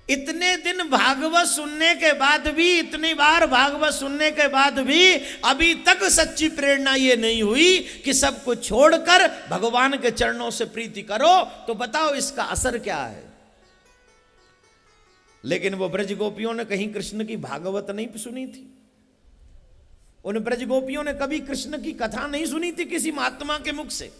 इतने दिन भागवत सुनने के बाद भी, इतनी बार भागवत सुनने के बाद भी अभी तक सच्ची प्रेरणा ये नहीं हुई कि सब कुछ छोड़कर भगवान के चरणों से प्रीति करो, तो बताओ इसका असर क्या है। लेकिन वो ब्रज गोपियों ने कहीं कृष्ण की भागवत नहीं सुनी थी, उन ब्रज गोपियों ने कभी कृष्ण की कथा नहीं सुनी थी किसी महात्मा के मुख से।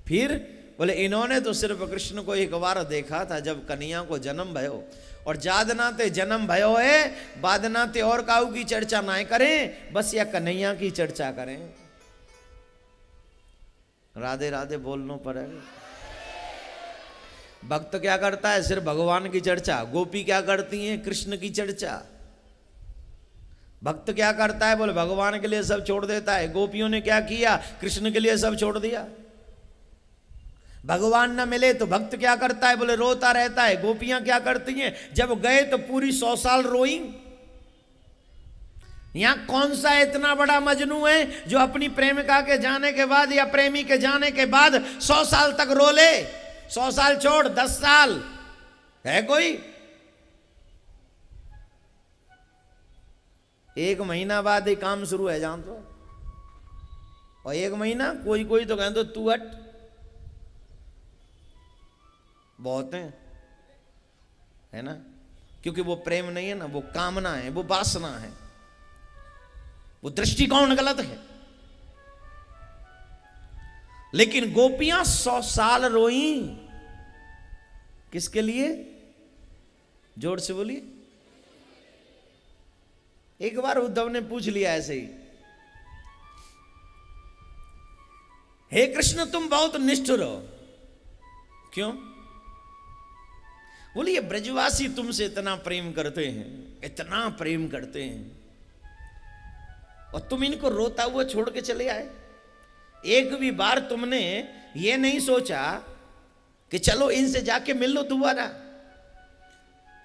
फिर बोले इन्होंने तो सिर्फ कृष्ण को एक बार देखा था जब कन्हैया को जन्म भयो, और जादनाते जन्म भयो है, बादनाते और काऊ की चर्चा ना करें, बस या कन्हैया की चर्चा करें। राधे राधे बोलना पड़ेगा। भक्त क्या करता है? सिर्फ भगवान की चर्चा। गोपी क्या करती हैं? कृष्ण की चर्चा। भक्त क्या करता है? बोले भगवान के लिए सब छोड़ देता है। गोपियों ने क्या किया? कृष्ण के लिए सब छोड़ दिया। भगवान न मिले तो भक्त क्या करता है? बोले रोता रहता है। गोपियां क्या करती हैं? जब गए तो पूरी 100 साल रोई। यहां कौन सा इतना बड़ा मजनू है जो अपनी प्रेमिका के जाने के बाद या प्रेमी के जाने के बाद 100 साल तक रो ले? 100 साल छोड़, 10 साल है कोई? 1 महीना बाद ही काम शुरू है जान तो, और 1 महीना कोई कोई तो कहें तो तू हट, बहुत है ना। क्योंकि वो प्रेम नहीं है ना, वो कामना है, वो वासना है, वो दृष्टिकोण गलत है। लेकिन गोपियां 100 साल रोई किसके लिए? जोर से बोलिए। एक बार उद्धव ने पूछ लिया ऐसे ही, हे कृष्ण तुम बहुत निष्ठुर हो, क्यों? बोलिए ये ब्रजवासी तुमसे इतना प्रेम करते हैं, इतना प्रेम करते हैं, और तुम इनको रोता हुआ छोड़ के चले आए। एक भी बार तुमने ये नहीं सोचा कि चलो इनसे जाके मिल लो दोबारा।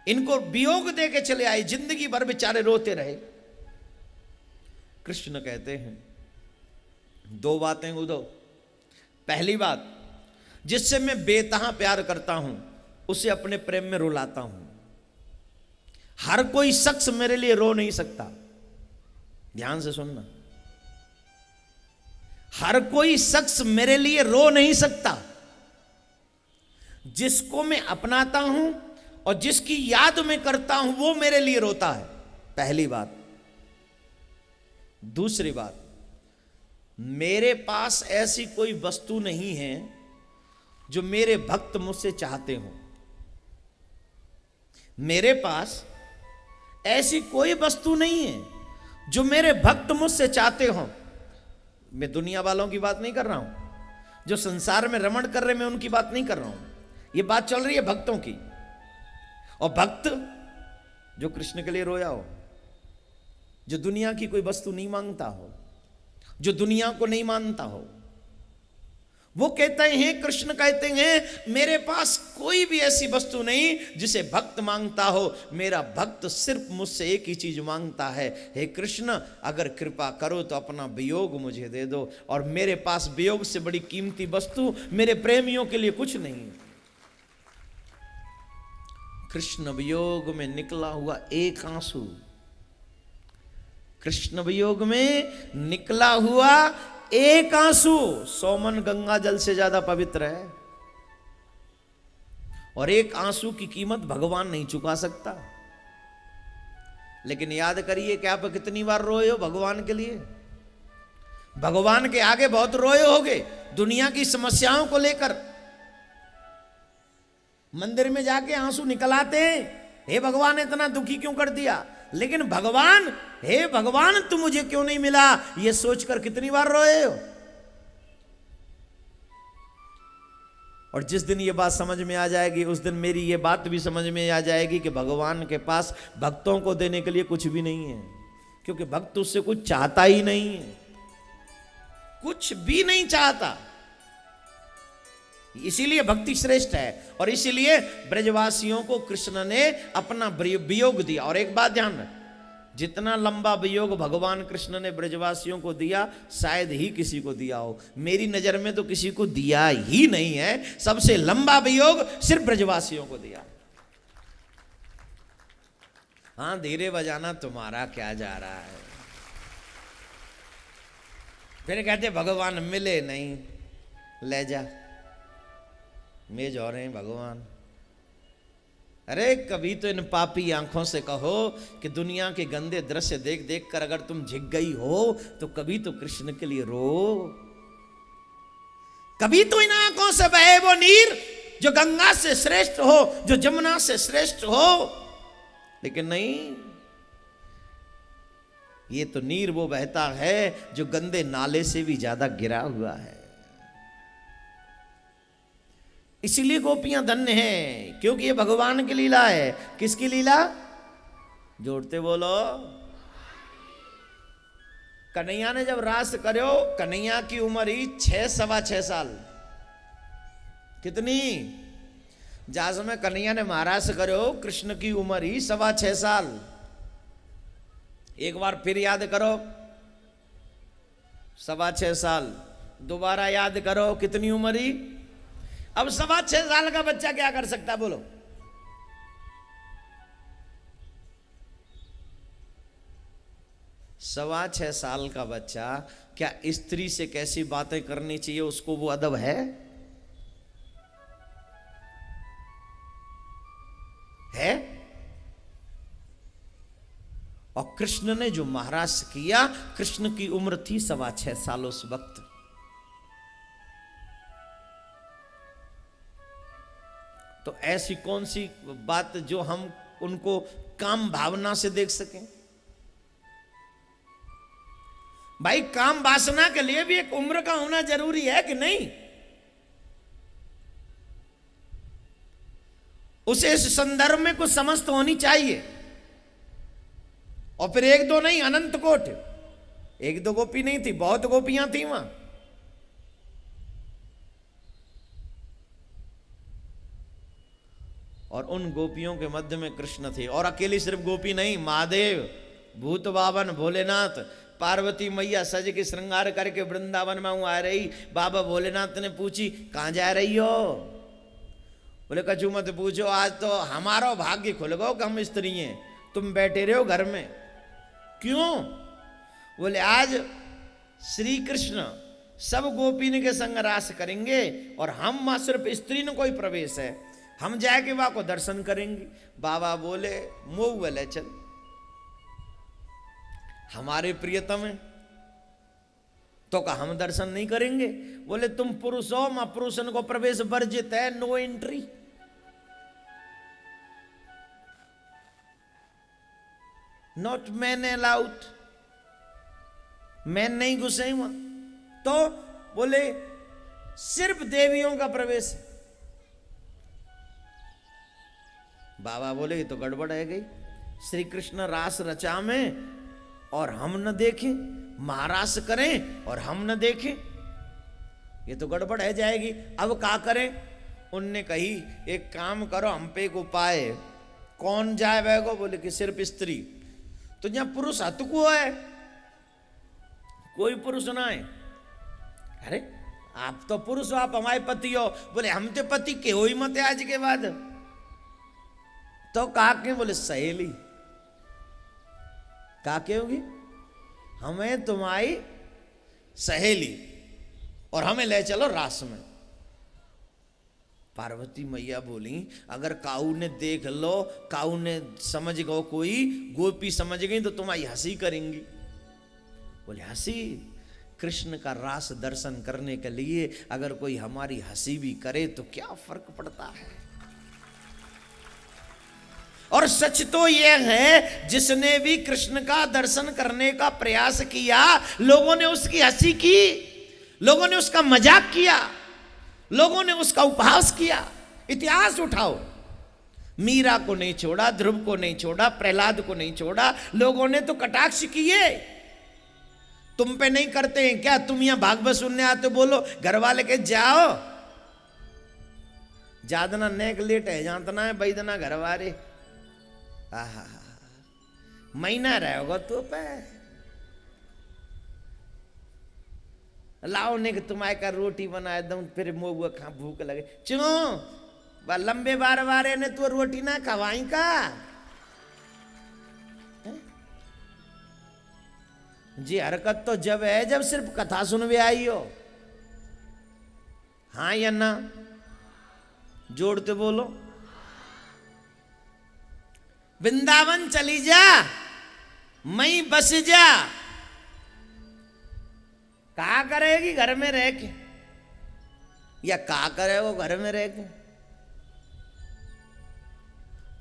इनको वियोग दे के चले आए, जिंदगी भर बेचारे रोते रहे। कृष्ण कहते हैं 2 बातें उद्धव। पहली बात, जिससे मैं बेतहा प्यार करता हूं उसे अपने प्रेम में रुलाता हूं। हर कोई शख्स मेरे लिए रो नहीं सकता, ध्यान से सुनना। हर कोई शख्स मेरे लिए रो नहीं सकता। जिसको मैं अपनाता हूं और जिसकी याद में करता हूं वो मेरे लिए रोता है, पहली बात। दूसरी बात, मेरे पास ऐसी कोई वस्तु नहीं है जो मेरे भक्त मुझसे चाहते हो। मेरे पास ऐसी कोई वस्तु नहीं है जो मेरे भक्त मुझसे चाहते हो। मैं दुनिया वालों की बात नहीं कर रहा हूं, जो संसार में रमण कर रहे, मैं उनकी बात नहीं कर रहा हूं। ये बात चल रही है भक्तों की। और भक्त जो कृष्ण के लिए रोया हो, जो दुनिया की कोई वस्तु नहीं मांगता हो, जो दुनिया को नहीं मानता हो, वो कहते हैं, कृष्ण कहते हैं मेरे पास कोई भी ऐसी वस्तु नहीं जिसे भक्त मांगता हो। मेरा भक्त सिर्फ मुझसे एक ही चीज मांगता है, हे कृष्ण अगर कृपा करो तो अपना वियोग मुझे दे दो। और मेरे पास वियोग से बड़ी कीमती वस्तु मेरे प्रेमियों के लिए कुछ नहीं। कृष्ण वियोग में निकला हुआ एक आंसू, कृष्ण वियोग में निकला हुआ एक आंसू 100 मन गंगा जल से ज्यादा पवित्र है। और एक आंसू की कीमत भगवान नहीं चुका सकता। लेकिन याद करिए कि आप कितनी बार रोए हो भगवान के लिए। भगवान के आगे बहुत रोए होगे दुनिया की समस्याओं को लेकर। मंदिर में जाके आंसू निकल आते हैं, हे भगवान इतना दुखी क्यों कर दिया। लेकिन भगवान, हे भगवान तू मुझे क्यों नहीं मिला, यह सोचकर कितनी बार रोए हो। और जिस दिन यह बात समझ में आ जाएगी उस दिन मेरी यह बात भी समझ में आ जाएगी कि भगवान के पास भक्तों को देने के लिए कुछ भी नहीं है। क्योंकि भक्त उससे कुछ चाहता ही नहीं है, कुछ भी नहीं चाहता। इसीलिए भक्ति श्रेष्ठ है। और इसीलिए ब्रजवासियों को कृष्ण ने अपना वियोग दिया। और एक बात ध्यान रख, जितना लंबा वियोग भगवान कृष्ण ने ब्रजवासियों को दिया शायद ही किसी को दिया हो। मेरी नजर में तो किसी को दिया ही नहीं है। सबसे लंबा वियोग सिर्फ ब्रजवासियों को दिया। हाँ, धीरे बजाना तुम्हारा क्या जा रहा है। फिर कहते भगवान मिले नहीं, ले जा मेज और हैं भगवान। अरे कभी तो इन पापी आंखों से कहो कि दुनिया के गंदे दृश्य देख देख कर अगर तुम झिक गई हो तो कभी तो कृष्ण के लिए रो। कभी तो इन आंखों से बहे वो नीर जो गंगा से श्रेष्ठ हो, जो जमुना से श्रेष्ठ हो। लेकिन नहीं, ये तो नीर वो बहता है जो गंदे नाले से भी ज्यादा गिरा हुआ है। इसीलिए गोपियां धन्य हैं, क्योंकि ये भगवान की लीला है। किसकी लीला? जोड़ते बोलो। कन्हैया ने जब रास करो, कन्हैया की उम्र ही 6-6.25 साल। कितनी? जास में कन्हैया ने महाराज करो, कृष्ण की उम्र ही 6.25 साल। एक बार फिर याद करो, 6.25 साल। दोबारा याद करो, कितनी उम्र ही? अब 6.25 साल का बच्चा क्या कर सकता है बोलो? सवा 6 साल का बच्चा क्या स्त्री से कैसी बातें करनी चाहिए उसको वो अदब है? और कृष्ण ने जो महाराज किया, कृष्ण की उम्र थी 6.25 साल उस वक्त। तो ऐसी कौन सी बात जो हम उनको काम भावना से देख सकें? भाई काम वासना के लिए भी एक उम्र का होना जरूरी है कि नहीं? उसे इस संदर्भ में कुछ समझ तो होनी चाहिए। और फिर एक दो नहीं, अनंत कोट। एक दो गोपी नहीं थी, बहुत गोपियां थी वहां। और उन गोपियों के मध्य में कृष्ण थे। और अकेली सिर्फ गोपी नहीं, महादेव, भूत बावन, भोलेनाथ, पार्वती मैया सज के श्रृंगार करके वृंदावन में आ रही। बाबा भोलेनाथ ने पूछी, कहां जा रही हो? बोले कछु मत पूछो, आज तो हमारा भाग्य खुल गो कि हम स्त्री हैं, तुम बैठे रहो घर में। क्यों? बोले आज श्री कृष्ण सब गोपीन के संग रास करेंगे और हम मां सिर्फ स्त्री न कोई प्रवेश है, हम जाके वहां को दर्शन करेंगे। बाबा बोले मोह वाले चल, हमारे प्रियतम है तो का हम दर्शन नहीं करेंगे? बोले तुम पुरुष हो, मां पुरुषन को प्रवेश वर्जित है, no entry. Not man allowed, man नहीं घुसे वहां। तो बोले सिर्फ देवियों का प्रवेश है। बाबा बोले ये तो गड़बड़ है गई। श्री कृष्ण रास रचा में और हम न देखें, महारास करें और हम न देखें, ये तो गड़बड़ है जाएगी। अब क्या करें? उनने कही एक काम करो, हम पे एक उपाय। कौन जाए बैगो? बोले कि सिर्फ स्त्री। तो जहां पुरुष हतको है, कोई पुरुष ना है। अरे आप तो पुरुष हो, आप हमारे पति हो। बोले हम तो पति के हो ही मत आज के बाद। तो कहा के? बोले सहेली। कहा के होगी? हमें तुम्हारी सहेली और हमें ले चलो रास में। पार्वती मैया बोली अगर काऊ ने देख लो, काऊ ने समझ गो, कोई गोपी समझ गई तो तुम्हारी हंसी करेंगी। बोले हंसी? कृष्ण का रास दर्शन करने के लिए अगर कोई हमारी हंसी भी करे तो क्या फर्क पड़ता है? और सच तो यह है, जिसने भी कृष्ण का दर्शन करने का प्रयास किया, लोगों ने उसकी हंसी की, लोगों ने उसका मजाक किया, लोगों ने उसका उपहास किया। इतिहास उठाओ, मीरा को नहीं छोड़ा, ध्रुव को नहीं छोड़ा, प्रहलाद को नहीं छोड़ा, लोगों ने तो कटाक्ष किए। तुम पे नहीं करते हैं क्या? तुम यहां भागवत सुनने आते, बोलो घर वाले के जाओ, जादना नेक लेट है, जानतना है बैदना घर वाले। महीना रहोगे तो पे लाओ ने कि तुम्हारे का रोटी बना दूं फिर मोबुआ खा भूख लगे क्यों लंबे बार बारे ने तो रोटी ना खवाई का जी हरकत तो जब है जब सिर्फ कथा सुनवे आई हो। हाँ या ना जोड़ते बोलो। वृंदावन चली जा मई बस जा। क्या करेगी घर में रह के या क्या करे वो घर में रह के।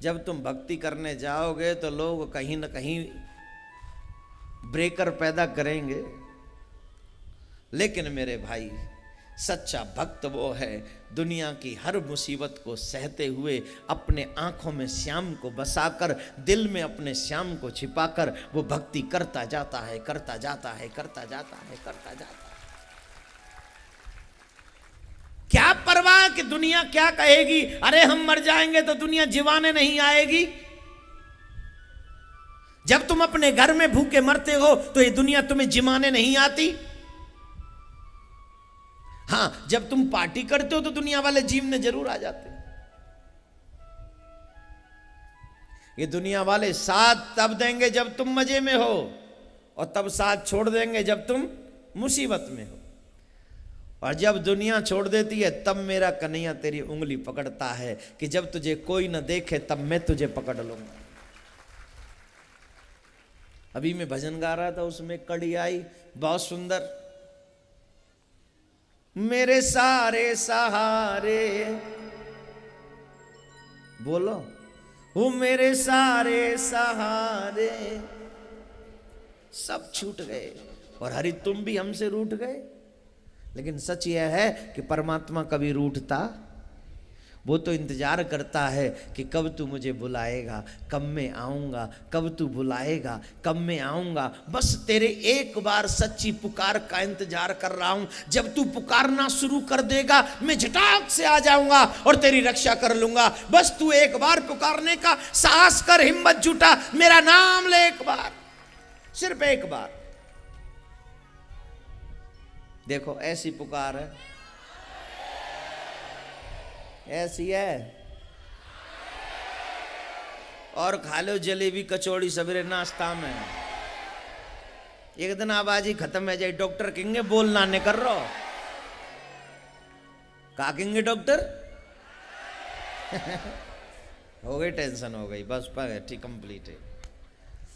जब तुम भक्ति करने जाओगे तो लोग कहीं ना कहीं ब्रेकर पैदा करेंगे, लेकिन मेरे भाई सच्चा भक्त वो है दुनिया की हर मुसीबत को सहते हुए अपने आंखों में श्याम को बसाकर दिल में अपने श्याम को छिपाकर वो भक्ति करता जाता है करता जाता है करता जाता है करता जाता है। क्या परवाह कि दुनिया क्या कहेगी। अरे हम मर जाएंगे तो दुनिया जीवाने नहीं आएगी। जब तुम अपने घर में भूखे मरते हो तो ये दुनिया तुम्हें जिमाने नहीं आती। हां जब तुम पार्टी करते हो तो दुनिया वाले जीवने जरूर आ जाते। ये दुनिया वाले साथ तब देंगे जब तुम मजे में हो और तब साथ छोड़ देंगे जब तुम मुसीबत में हो। और जब दुनिया छोड़ देती है तब मेरा कन्हैया तेरी उंगली पकड़ता है कि जब तुझे कोई न देखे तब मैं तुझे पकड़ लूंगा। अभी मैं भजन गा रहा था उसमें कड़ी आई बहुत सुंदर। मेरे सारे सहारे बोलो वो मेरे सारे सहारे सब छूट गए और हरि तुम भी हमसे रूठ गए। लेकिन सच यह है कि परमात्मा कभी रूठता, वो तो इंतजार करता है कि कब तू मुझे बुलाएगा, कब मैं आऊंगा, कब तू बुलाएगा, कब मैं आऊंगा। बस तेरे एक बार सच्ची पुकार का इंतजार कर रहा हूं। जब तू पुकारना शुरू कर देगा मैं झटाक से आ जाऊंगा और तेरी रक्षा कर लूंगा। बस तू एक बार पुकारने का साहस कर, हिम्मत जुटा, मेरा नाम ले एक बार, सिर्फ एक बार। देखो ऐसी पुकार है, ऐसी है। और खा लो जलेबी कचौड़ी सवेरे नाश्ता में। एक दिन आवाज ही खत्म है जाए डॉक्टर कहेंगे बोलना नहीं कर रहा। का कहेंगे डॉक्टर हो गई टेंशन हो गई बस पर ठीक कंप्लीट है।